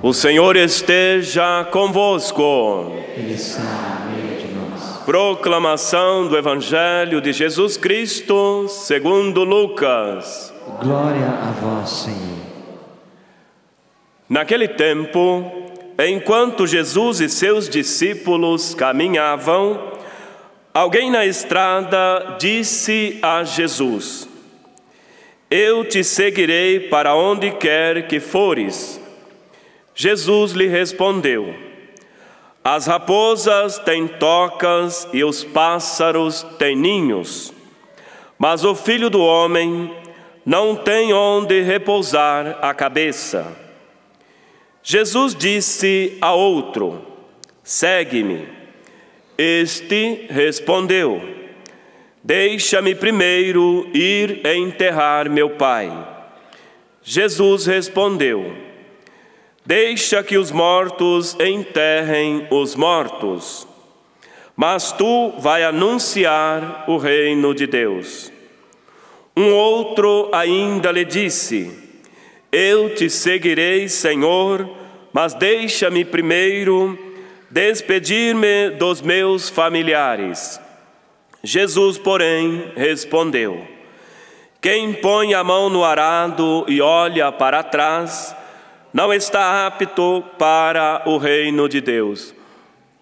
O Senhor esteja convosco. Ele está no meio de nós. Proclamação do Evangelho de Jesus Cristo, segundo Lucas. Glória a vós, Senhor. Naquele tempo, enquanto Jesus e seus discípulos caminhavam, alguém na estrada disse a Jesus: Eu te seguirei para onde quer que fores. Jesus lhe respondeu: As raposas têm tocas e os pássaros têm ninhos, mas o Filho do Homem não tem onde repousar a cabeça. Jesus disse a outro: Segue-me. Este respondeu: Deixa-me primeiro ir enterrar meu pai. Jesus respondeu: Deixa que os mortos enterrem os mortos, mas tu vai anunciar o reino de Deus. Um outro ainda lhe disse: Eu te seguirei, Senhor, mas deixa-me primeiro despedir-me dos meus familiares. Jesus, porém, respondeu: Quem põe a mão no arado e olha para trás, não está apto para o reino de Deus.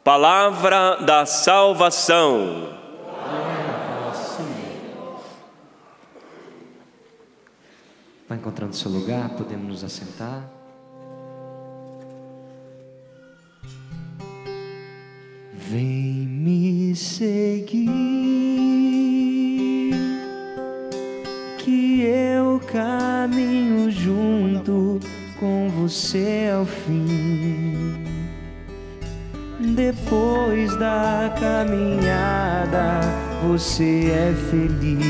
Palavra da salvação. Vai encontrando seu lugar, podemos nos assentar. Vem me seguir, que eu caminho junto com você ao fim. Depois da caminhada, você é feliz.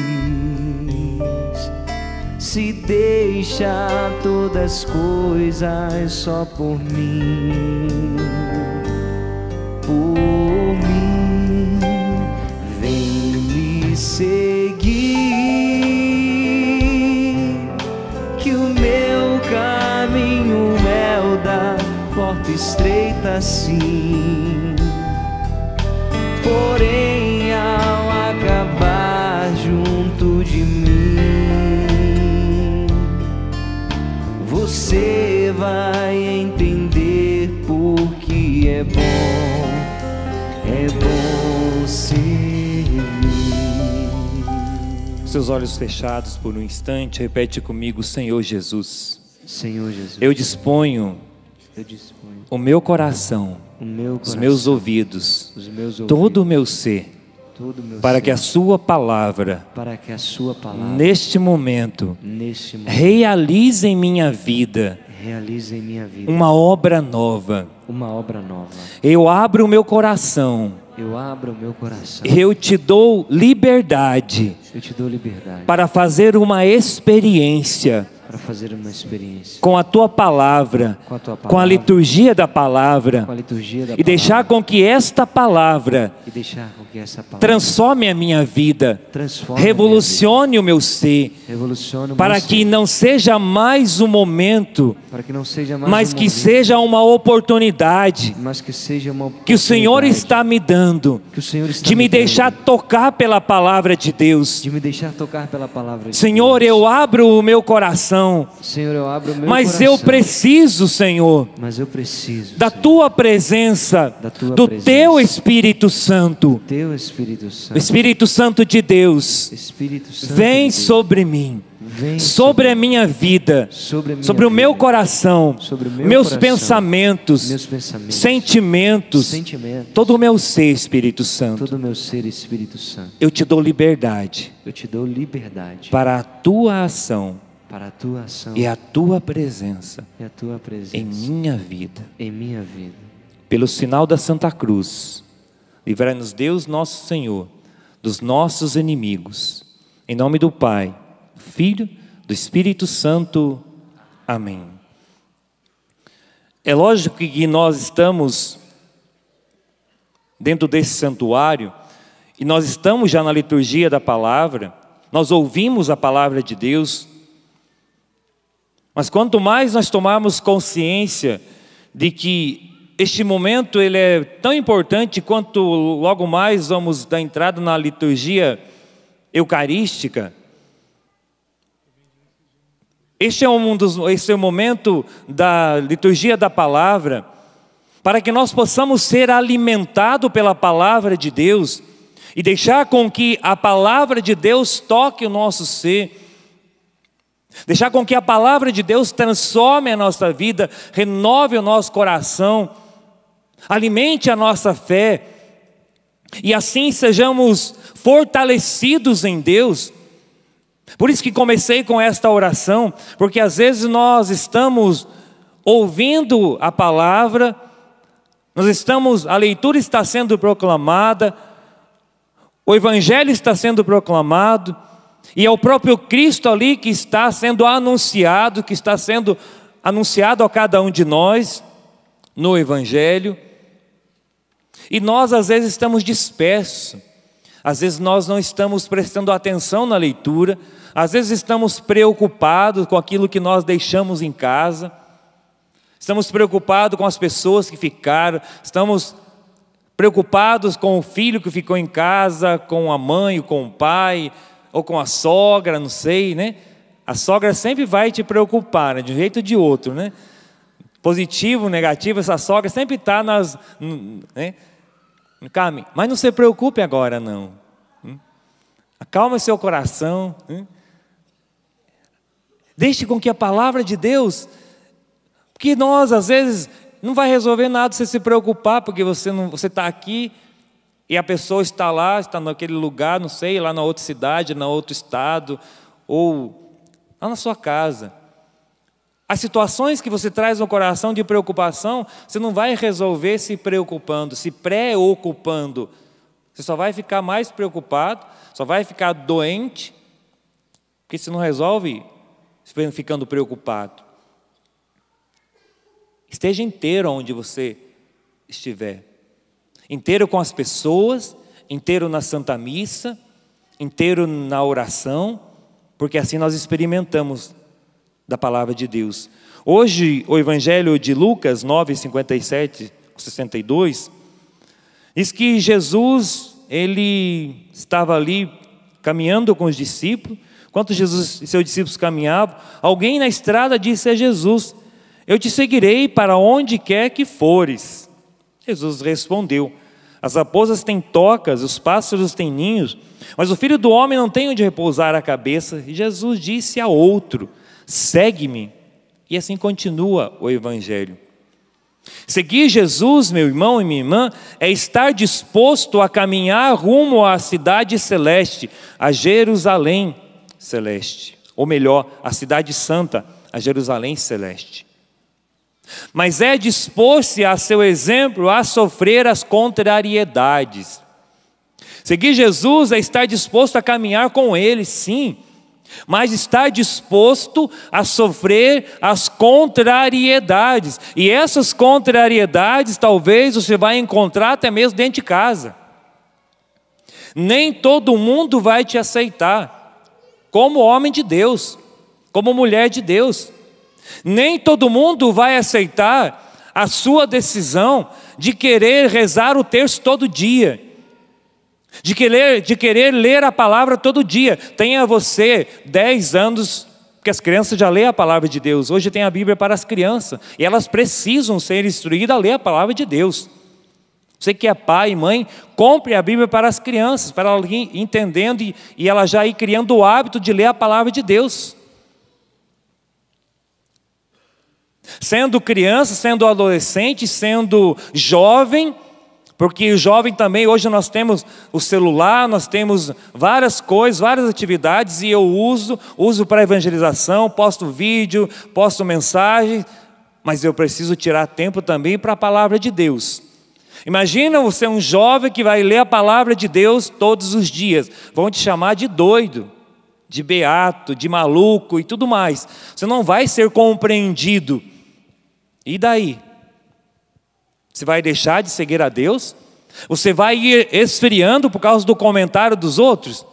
Se deixa todas as coisas só por mim. Por mim, vem me seguir, que o meu caminho é o da porta estreita sim. Porém, ao acabar junto de mim, você vai entender por que é bom servir. Seus olhos fechados por um instante, repete comigo: Senhor Jesus. Senhor Jesus, Eu disponho o meu coração, os meus ouvidos, todo o meu ser, para que a sua palavra, neste momento, realize em minha vida uma obra nova. Eu abro o meu coração. Eu te dou liberdade para fazer uma experiência com a tua palavra, com a liturgia da palavra, e deixar com que esta palavra transforme a minha vida, revolucione o meu ser, para que não seja mais um momento, mas que seja uma oportunidade que o Senhor está me dando, de me deixar tocar pela palavra de Deus. Senhor, eu abro o meu coração, mas eu preciso, Senhor, da tua presença, do teu Espírito Santo. O Espírito Santo de Deus vem sobre mim, sobre a minha vida, sobre o meu coração, meus pensamentos, sentimentos, todo o meu ser, Espírito Santo. Eu te dou liberdade para a tua ação e a tua presença em minha vida. Pelo sinal da Santa Cruz, livrai-nos Deus nosso Senhor dos nossos inimigos. Em nome do Pai, do Filho, do Espírito Santo. Amém. É lógico que nós estamos dentro desse santuário e nós estamos já na liturgia da palavra, nós ouvimos a palavra de Deus, mas quanto mais nós tomarmos consciência de que este momento ele é tão importante quanto logo mais vamos dar entrada na liturgia eucarística. Este é o momento da liturgia da palavra, para que nós possamos ser alimentados pela palavra de Deus e deixar com que a palavra de Deus toque o nosso ser, deixar com que a palavra de Deus transforme a nossa vida, renove o nosso coração, alimente a nossa fé, e assim sejamos fortalecidos em Deus. Por isso que comecei com esta oração, porque às vezes nós estamos ouvindo a palavra, a leitura está sendo proclamada, o Evangelho está sendo proclamado, e é o próprio Cristo ali que está sendo anunciado, a cada um de nós no Evangelho. E nós às vezes estamos dispersos, às vezes nós não estamos prestando atenção na leitura, às vezes estamos preocupados com aquilo que nós deixamos em casa, estamos preocupados com as pessoas que ficaram, estamos preocupados com o filho que ficou em casa, com a mãe, com o pai, ou com a sogra, não sei, né? A sogra sempre vai te preocupar, né? De um jeito ou de outro, né? Positivo, negativo, essa sogra sempre está no caminho. Mas não se preocupe agora, não. Acalme seu coração. Deixe com que a palavra de Deus, porque nós às vezes não vai resolver nada você se preocupar, porque você está aqui e a pessoa está lá, está naquele lugar, não sei, lá na outra cidade, na outro estado, ou lá na sua casa. As situações que você traz no coração de preocupação, você não vai resolver se preocupando, se preocupando. Você só vai ficar mais preocupado, só vai ficar doente, porque você não resolve ficando preocupado. Esteja inteiro onde você estiver. Inteiro com as pessoas, inteiro na Santa Missa, inteiro na oração, porque assim nós experimentamos da palavra de Deus. Hoje, o Evangelho de Lucas 9, 57, 62, diz que Jesus, ele estava ali caminhando com os discípulos. Enquanto Jesus e seus discípulos caminhavam, alguém na estrada disse a Jesus: eu te seguirei para onde quer que fores. Jesus respondeu: as raposas têm tocas, os pássaros têm ninhos, mas o Filho do Homem não tem onde repousar a cabeça. E Jesus disse a outro: segue-me. E assim continua o Evangelho. Seguir Jesus, meu irmão e minha irmã, é estar disposto a caminhar rumo à cidade celeste, a Jerusalém celeste. Ou melhor, a cidade santa, a Jerusalém celeste. Mas é dispor-se a seu exemplo a sofrer as contrariedades. Seguir Jesus é estar disposto a caminhar com Ele, sim, mas estar disposto a sofrer as contrariedades. E essas contrariedades talvez você vai encontrar até mesmo dentro de casa. Nem todo mundo vai te aceitar como homem de Deus, como mulher de Deus. Nem todo mundo vai aceitar a sua decisão de querer rezar o terço todo dia, de querer ler a palavra todo dia. Tenha você 10 anos, porque as crianças já leem a palavra de Deus. Hoje tem a Bíblia para as crianças, e elas precisam ser instruídas a ler a palavra de Deus. Você que é pai e mãe, compre a Bíblia para as crianças, para ela ir entendendo e ela já ir criando o hábito de ler a palavra de Deus. Sendo criança, sendo adolescente, sendo jovem, porque o jovem também, hoje nós temos o celular, nós temos várias coisas, várias atividades, e eu uso para evangelização, posto vídeo, posto mensagem, mas eu preciso tirar tempo também para a palavra de Deus. Imagina você um jovem que vai ler a palavra de Deus todos os dias, vão te chamar de doido, de beato, de maluco e tudo mais. Você não vai ser compreendido. E daí? Você vai deixar de seguir a Deus? Você vai ir esfriando por causa do comentário dos outros?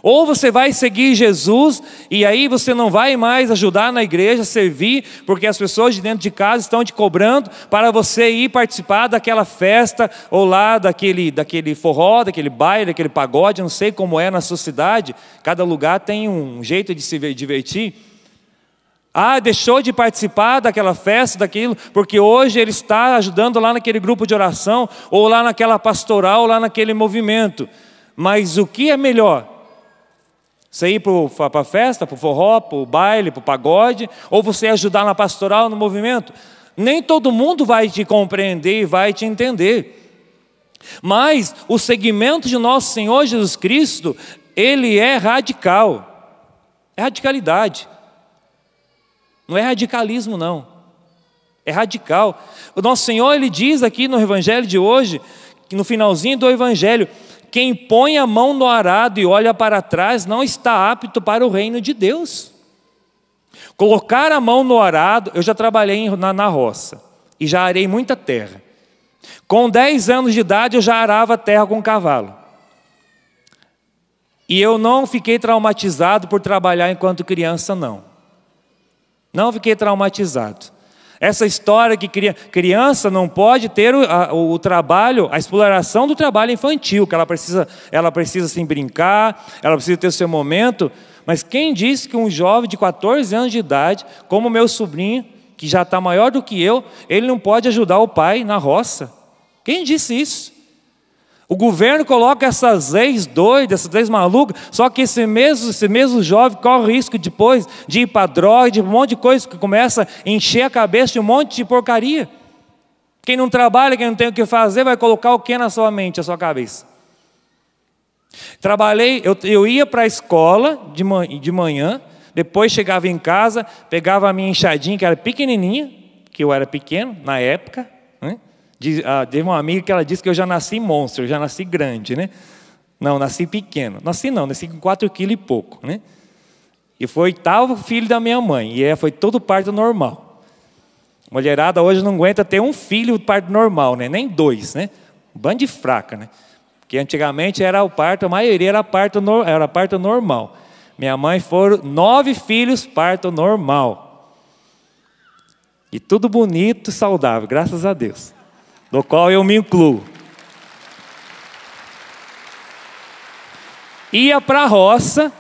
Ou você vai seguir Jesus e aí você não vai mais ajudar na igreja, servir, porque as pessoas de dentro de casa estão te cobrando para você ir participar daquela festa, ou lá daquele forró, daquele baile, daquele pagode, não sei como é na sua cidade, cada lugar tem um jeito de se divertir. Ah, deixou de participar daquela festa, daquilo, porque hoje ele está ajudando lá naquele grupo de oração, ou lá naquela pastoral, ou lá naquele movimento. Mas o que é melhor? Você ir para a festa, para o forró, para o baile, para o pagode, ou você ajudar na pastoral, no movimento? Nem todo mundo vai te compreender e vai te entender. Mas o segmento de nosso Senhor Jesus Cristo, ele é radical. É radicalidade. Não é radicalismo, não. É radical. O nosso Senhor, ele diz aqui no Evangelho de hoje, no finalzinho do Evangelho: quem põe a mão no arado e olha para trás não está apto para o reino de Deus. Colocar a mão no arado, eu já trabalhei na roça e já arei muita terra. Com 10 anos de idade eu já arava terra com cavalo. E eu não fiquei traumatizado por trabalhar enquanto criança, não. Não fiquei traumatizado. Essa história que criança não pode ter o trabalho, a exploração do trabalho infantil, que ela precisa sim brincar, ela precisa ter o seu momento. Mas quem disse que um jovem de 14 anos de idade, como meu sobrinho, que já está maior do que eu, ele não pode ajudar o pai na roça? Quem disse isso? O governo coloca essas leis doidas, essas leis malucas, só que esse mesmo jovem corre o risco depois de ir para droga, de um monte de coisa que começa a encher a cabeça de um monte de porcaria. Quem não trabalha, quem não tem o que fazer, vai colocar o que na sua mente, na sua cabeça? Trabalhei, eu ia para a escola de manhã, depois chegava em casa, pegava a minha enxadinha, que era pequenininha, que eu era pequeno na época, né? Teve uma amiga que ela disse que eu já nasci monstro, eu já nasci grande, né? Não, nasci pequeno. Nasci com 4 quilos e pouco, né? E foi o 8º filho da minha mãe, e foi todo parto normal. Mulherada hoje não aguenta ter um filho parto normal, né? Nem 2, né? Um bando de fraca, né? Porque antigamente era o parto, a maioria era parto normal. Minha mãe foram 9 filhos parto normal. E tudo bonito, saudável, graças a Deus. Do qual eu me incluo. Ia para a roça,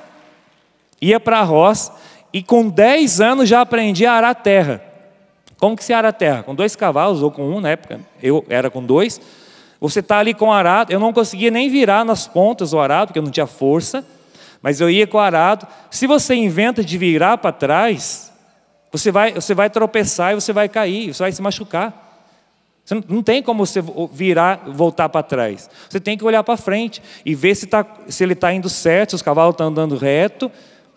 e com 10 anos já aprendi a arar terra. Como que se ara terra? Com 2 cavalos, ou com 1 na época, eu era com 2. Você está ali com o arado, eu não conseguia nem virar nas pontas o arado, porque eu não tinha força, mas eu ia com o arado. Se você inventa de virar para trás, você vai tropeçar e você vai cair, você vai se machucar. Você não tem como você voltar para trás. Você tem que olhar para frente e ver se ele está indo certo, se os cavalos estão andando reto,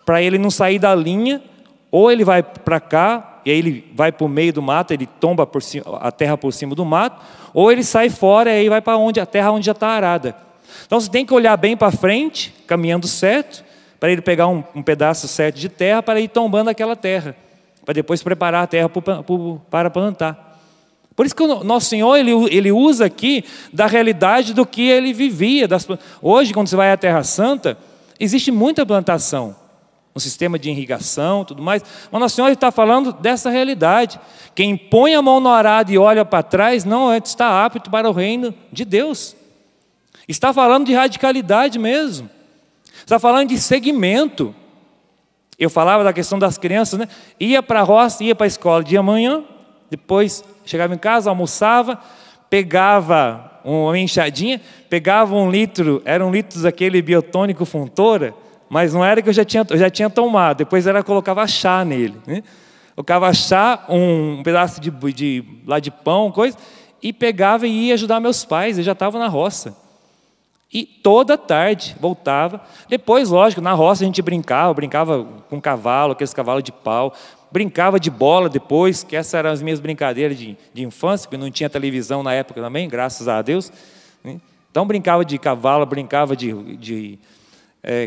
para ele não sair da linha, ou ele vai para cá, e aí ele vai para o meio do mato, ele tomba a terra por cima do mato, ou ele sai fora e aí vai para a terra onde já está arada. Então você tem que olhar bem para frente, caminhando certo, para ele pegar um pedaço certo de terra, para ir tombando aquela terra, para depois preparar a terra para plantar. Por isso que o nosso Senhor, ele usa aqui da realidade do que ele vivia. Hoje, quando você vai à Terra Santa, existe muita plantação, um sistema de irrigação, tudo mais. Mas nosso Senhor está falando dessa realidade. Quem põe a mão no arado e olha para trás, não está apto para o reino de Deus. Está falando de radicalidade mesmo. Está falando de segmento. Eu falava da questão das crianças, né? Ia para a roça, ia para a escola de manhã, depois chegava em casa, almoçava, pegava uma enxadinha, pegava 1 litro, era 1 litro daquele biotônico Fontoura, mas não era que eu já tinha tomado, depois colocava chá nele, né? Colocava chá, um pedaço de pão, coisa, e pegava e ia ajudar meus pais, eu já estava na roça. E toda tarde voltava. Depois, lógico, na roça a gente brincava com cavalo, aqueles cavalos de pau, brincava de bola depois, que essas eram as minhas brincadeiras de infância, porque não tinha televisão na época também, graças a Deus. Então brincava de cavalo, brincava de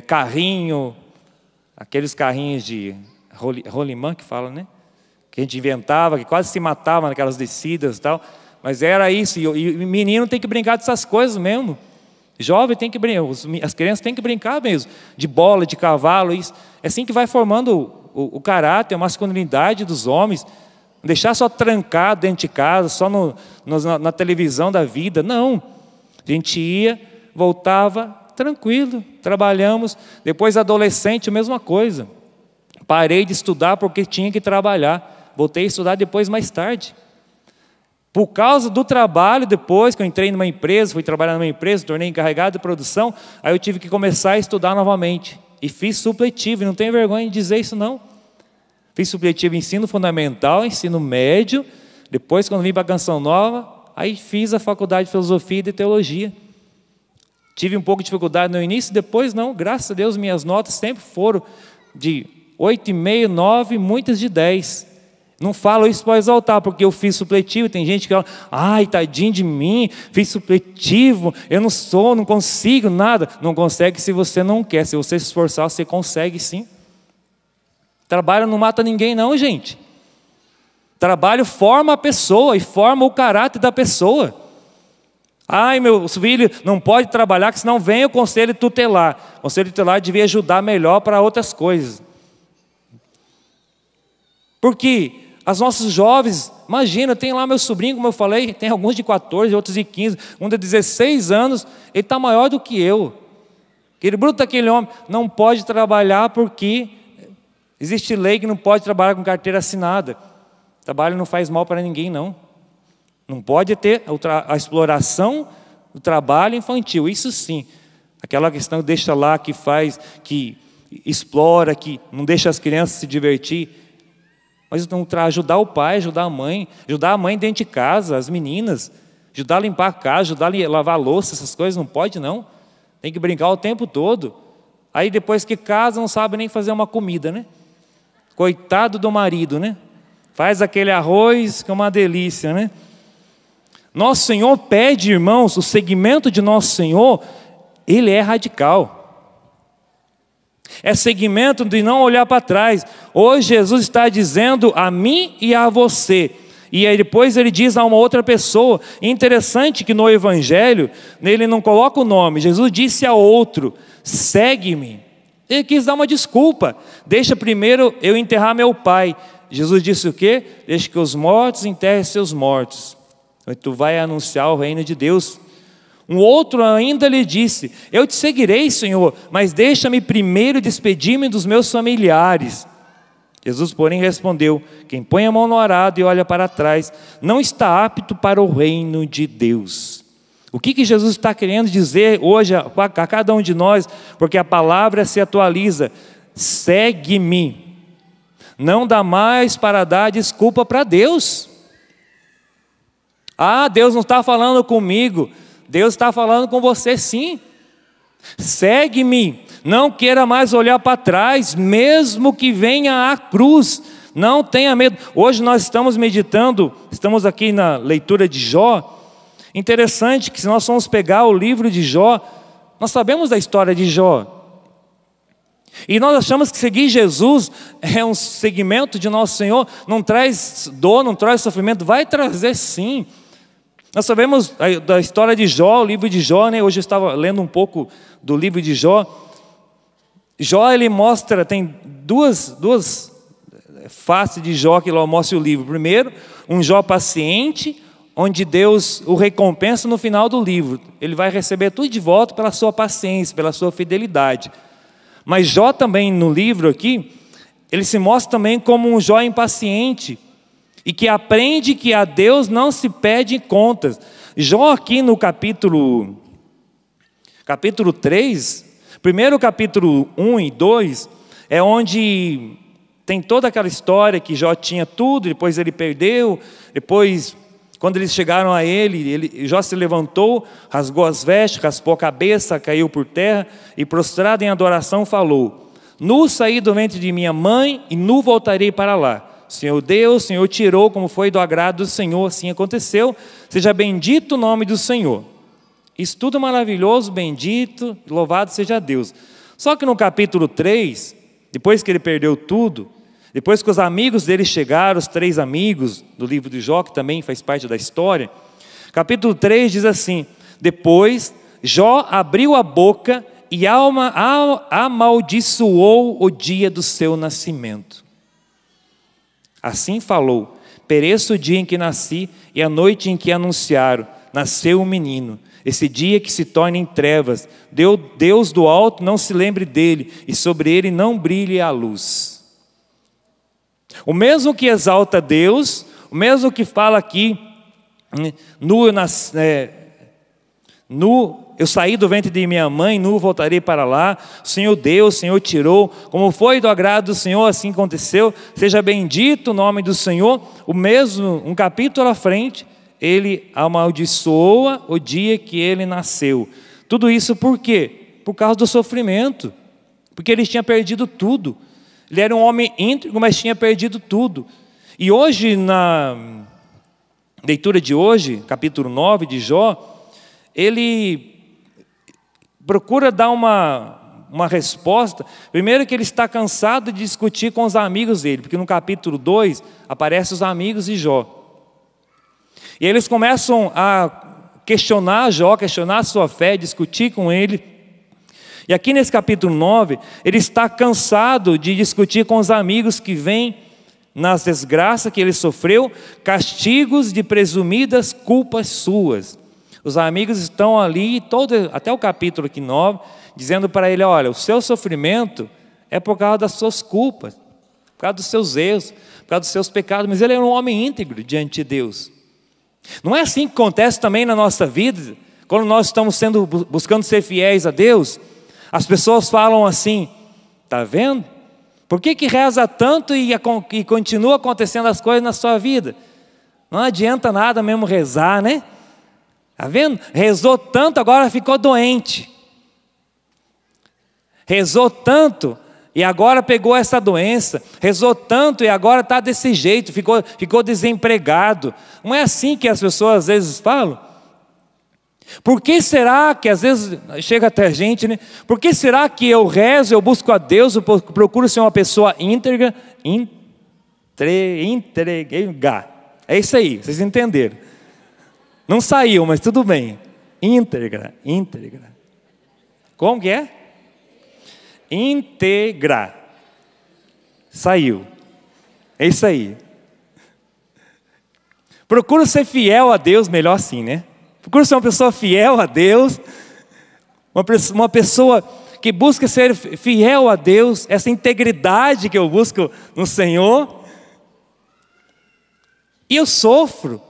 carrinho, aqueles carrinhos de rolimã que fala, né? Que a gente inventava, que quase se matava naquelas descidas e tal. Mas era isso, e menino tem que brincar dessas coisas mesmo. Jovem tem que brincar, as crianças têm que brincar mesmo, de bola, de cavalo, isso. É assim que vai formando o caráter, a masculinidade dos homens. Não deixar só trancado dentro de casa, só na televisão da vida, não. A gente ia, voltava, tranquilo, trabalhamos. Depois, adolescente, a mesma coisa. Parei de estudar porque tinha que trabalhar. Voltei a estudar depois, mais tarde. Por causa do trabalho, depois que eu entrei numa empresa, fui trabalhar numa empresa, tornei encarregado de produção, aí eu tive que começar a estudar novamente. E fiz supletivo, e não tenho vergonha de dizer isso não. Fiz supletivo em ensino fundamental, ensino médio, depois quando vim para a Canção Nova, aí fiz a faculdade de filosofia e de teologia. Tive um pouco de dificuldade no início, depois não, graças a Deus minhas notas sempre foram de 8,5, 9, muitas de 10. Não falo isso para exaltar, porque eu fiz supletivo. Tem gente que fala, ai, tadinho de mim, fiz supletivo, eu não consigo nada. Não consegue se você não quer, se você se esforçar, você consegue sim. Trabalho não mata ninguém não, gente. Trabalho forma a pessoa e forma o caráter da pessoa. Ai, meu filho não pode trabalhar, que senão vem o conselho tutelar. O conselho tutelar devia ajudar melhor para outras coisas. Porque as nossos jovens, imagina, tem lá meu sobrinho, como eu falei, tem alguns de 14, outros de 15, um de 16 anos, ele está maior do que eu. Aquele bruto daquele homem não pode trabalhar porque existe lei que não pode trabalhar com carteira assinada. Trabalho não faz mal para ninguém, não. Não pode ter a exploração do trabalho infantil, isso sim. Aquela questão que deixa lá, que faz, que explora, que não deixa as crianças se divertir. Mas então, ajudar o pai, ajudar a mãe dentro de casa, as meninas, ajudar a limpar a casa, ajudar a lavar a louça, essas coisas, não pode não. Tem que brincar o tempo todo. Aí depois que casa, não sabe nem fazer uma comida, né? Coitado do marido, né? Faz aquele arroz que é uma delícia, né? Nosso Senhor pede, irmãos, o segmento de Nosso Senhor, Ele é radical. É segmento de não olhar para trás. Hoje Jesus está dizendo a mim e a você. E aí depois ele diz a uma outra pessoa. Interessante que no Evangelho, ele não coloca o nome. Jesus disse a outro, segue-me. Ele quis dar uma desculpa. Deixa primeiro eu enterrar meu pai. Jesus disse o quê? Deixa que os mortos enterrem seus mortos. Tu vai anunciar o reino de Deus. Um outro ainda lhe disse, eu te seguirei, Senhor, mas deixa-me primeiro despedir-me dos meus familiares. Jesus, porém, respondeu, quem põe a mão no arado e olha para trás, não está apto para o reino de Deus. O que Jesus está querendo dizer hoje a cada um de nós? Porque a palavra se atualiza, segue-me. Não dá mais para dar desculpa para Deus. Ah, Deus não está falando comigo. Deus está falando com você sim. Segue-me, não queira mais olhar para trás, mesmo que venha a cruz, não tenha medo. Hoje nós estamos meditando, estamos aqui na leitura de Jó. Interessante que se nós formos pegar o livro de Jó, nós sabemos da história de Jó. E nós achamos que seguir Jesus é um segmento de Nosso Senhor, não traz dor, não traz sofrimento, vai trazer sim. Nós sabemos da história de Jó, o livro de Jó, né? Hoje eu estava lendo um pouco do livro de Jó. Jó, ele mostra, tem duas faces de Jó que ele mostra o livro. Primeiro, um Jó paciente, onde Deus o recompensa no final do livro. Ele vai receber tudo de volta pela sua paciência, pela sua fidelidade. Mas Jó também, no livro aqui, ele se mostra também como um Jó impaciente, e que aprende que a Deus não se pede contas. Jó aqui no capítulo 3, primeiro capítulo 1 e 2, é onde tem toda aquela história que Jó tinha tudo, depois ele perdeu, depois quando eles chegaram a ele, Jó se levantou, rasgou as vestes, raspou a cabeça, caiu por terra e prostrado em adoração falou, nu saí do ventre de minha mãe e nu voltarei para lá. Senhor Deus, Senhor tirou como foi do agrado do Senhor, assim aconteceu, seja bendito o nome do Senhor. Isso tudo maravilhoso, bendito, louvado seja Deus. Só que no capítulo 3, depois que ele perdeu tudo, depois que os amigos dele chegaram, os 3 amigos do livro de Jó, que também faz parte da história, capítulo 3 diz assim, depois Jó abriu a boca e amaldiçoou o dia do seu nascimento. Assim falou: pereça o dia em que nasci e a noite em que anunciaram, nasceu um menino. Esse dia que se torna em trevas, Deus do alto não se lembre dele, e sobre ele não brilhe a luz. O mesmo que exalta Deus, o mesmo que fala aqui, eu saí do ventre de minha mãe, nu voltarei para lá. O Senhor deu, o Senhor tirou. Como foi do agrado do Senhor, assim aconteceu. Seja bendito o nome do Senhor. O mesmo, um capítulo à frente, ele amaldiçoa o dia que ele nasceu. Tudo isso por quê? Por causa do sofrimento. Porque ele tinha perdido tudo. Ele era um homem íntegro, mas tinha perdido tudo. E hoje, na leitura de hoje, capítulo 9 de Jó, ele procura dar uma resposta. Primeiro que ele está cansado de discutir com os amigos dele, porque no capítulo 2 aparecem os amigos de Jó. E eles começam a questionar Jó, questionar a sua fé, discutir com ele. E aqui nesse capítulo 9, ele está cansado de discutir com os amigos que vêm nas desgraças que ele sofreu, castigos de presumidas culpas suas. Os amigos estão ali, até o capítulo aqui 9, dizendo para ele: olha, o seu sofrimento é por causa das suas culpas, por causa dos seus erros, por causa dos seus pecados. Mas ele era um homem íntegro diante de Deus. Não é assim que acontece também na nossa vida, quando nós estamos buscando ser fiéis a Deus? As pessoas falam assim: está vendo? Por que reza tanto e continua acontecendo as coisas na sua vida? Não adianta nada mesmo rezar, né? Está vendo? Rezou tanto, agora ficou doente. Rezou tanto e agora pegou essa doença. Rezou tanto e agora está desse jeito, ficou desempregado. Não é assim que as pessoas às vezes falam? Por que será que às vezes chega até a gente, né? Por que será que eu rezo, eu busco a Deus, eu procuro ser uma pessoa íntegra? É isso aí, vocês entenderam. Não saiu, mas tudo bem. Íntegra. Como que é? Íntegra. Saiu. É isso aí. Procura ser fiel a Deus, melhor assim, né? Procura ser uma pessoa fiel a Deus, uma pessoa que busca ser fiel a Deus, essa integridade que eu busco no Senhor. E eu sofro.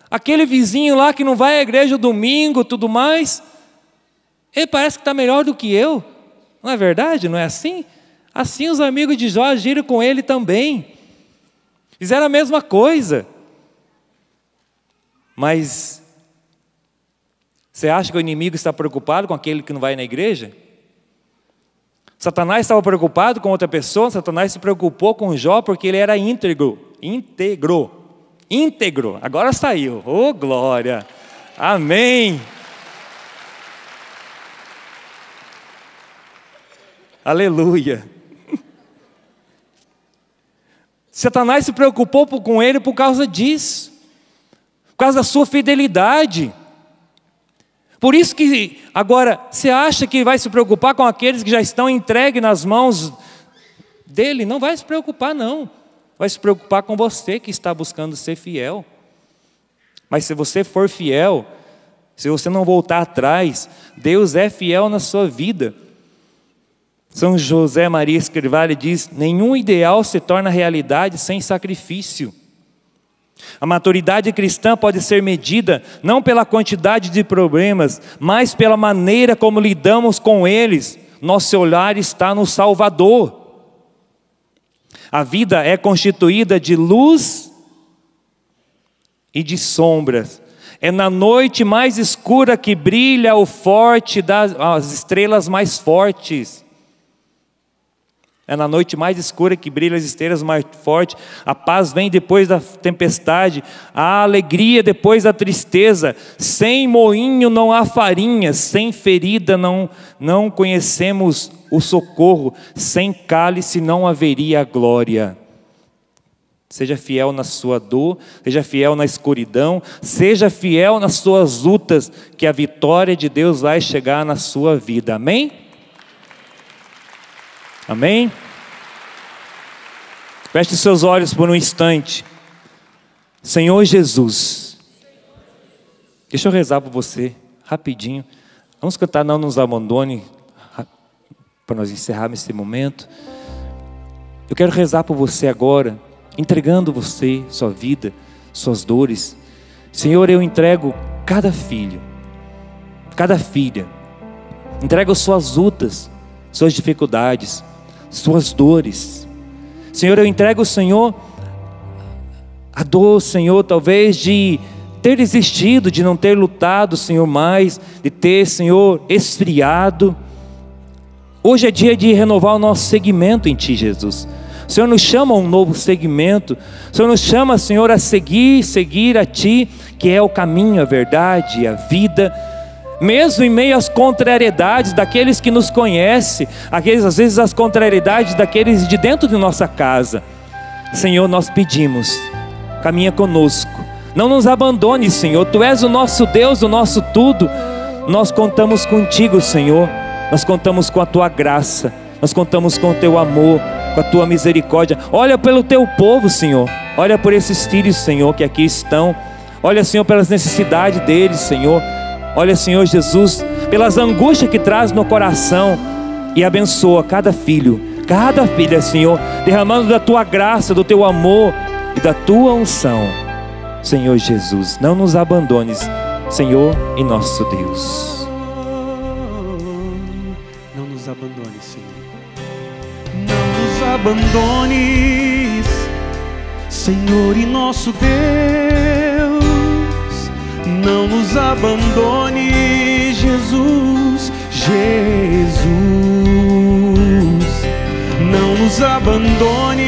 Aquele vizinho lá que não vai à igreja domingo, tudo mais, ele parece que está melhor do que eu. Não é verdade? Não é assim? Assim os amigos de Jó agiram com ele também. Fizeram a mesma coisa. Mas você acha que o inimigo está preocupado com aquele que não vai na igreja? Satanás estava preocupado com outra pessoa. Satanás se preocupou com Jó porque ele era íntegro. Agora saiu. Oh, glória. Amém. Aleluia. Satanás se preocupou com ele por causa disso. Por causa da sua fidelidade. Por isso que agora, você acha que vai se preocupar com aqueles que já estão entregues nas mãos dele? Não vai se preocupar, não. Vai se preocupar com você que está buscando ser fiel. Mas se você for fiel, se você não voltar atrás, Deus é fiel na sua vida. São José Maria Escrivá diz: nenhum ideal se torna realidade sem sacrifício. A maturidade cristã pode ser medida não pela quantidade de problemas, mas pela maneira como lidamos com eles. Nosso olhar está no Salvador. A vida é constituída de luz e de sombras. É na noite mais escura que brilha o forte das estrelas mais fortes. É na noite mais escura que brilham as estrelas mais fortes. A paz vem depois da tempestade, a alegria depois da tristeza. Sem moinho não há farinha, sem ferida não conhecemos o socorro, sem cálice não haveria glória. Seja fiel na sua dor, seja fiel na escuridão, seja fiel nas suas lutas, que a vitória de Deus vai chegar na sua vida. Amém? Amém? Feche seus olhos por um instante. Senhor Jesus, deixa eu rezar por você, rapidinho. Vamos cantar Não Nos Abandone, para nós encerrarmos esse momento. Eu quero rezar por você agora, entregando você, sua vida, suas dores. Senhor, eu entrego cada filho, cada filha. Entrego suas lutas, suas dificuldades, suas dores. Senhor, eu entrego, Senhor, a dor, Senhor, talvez de ter desistido, de não ter lutado, Senhor, mais, de ter, Senhor, esfriado. Hoje é dia de renovar o nosso segmento em Ti, Jesus. O Senhor nos chama a um novo segmento. O Senhor nos chama, Senhor, a seguir a Ti, que é o caminho, a verdade, a vida. Mesmo em meio às contrariedades daqueles que nos conhecem, às vezes as contrariedades daqueles de dentro de nossa casa. Senhor, nós pedimos, caminha conosco. Não nos abandone, Senhor. Tu és o nosso Deus, o nosso tudo. Nós contamos contigo, Senhor. Nós contamos com a Tua graça. Nós contamos com o Teu amor, com a Tua misericórdia. Olha pelo Teu povo, Senhor. Olha por esses filhos, Senhor, que aqui estão. Olha, Senhor, pelas necessidades deles, Senhor. Olha, Senhor Jesus, pelas angústias que traz no coração. E abençoa cada filho, cada filha, Senhor, derramando da Tua graça, do Teu amor e da Tua unção. Senhor Jesus, não nos abandones, Senhor e nosso Deus. Não nos abandones, Senhor. Não nos abandones, Senhor e nosso Deus. Não nos abandone, Jesus, Jesus. Não nos abandones,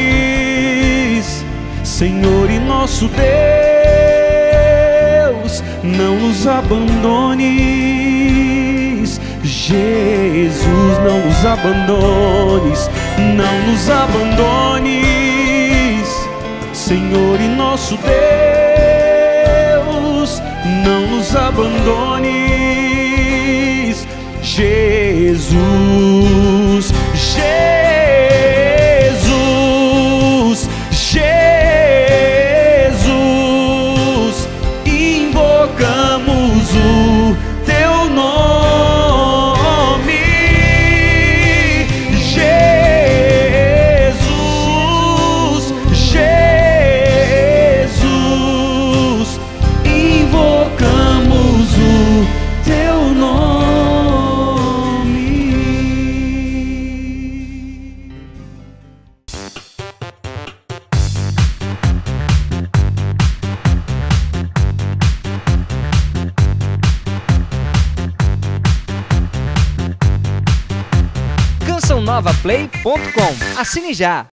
Senhor e nosso Deus. Não nos abandones, Jesus. Não nos abandones, não nos abandones, Senhor e nosso Deus. Não nos abandones, Jesus, Jesus, Jesus. Invocamos o Teu nome, Jesus, Jesus. Invocamos o Teu nome. cançãonovaplay.com. Assine já!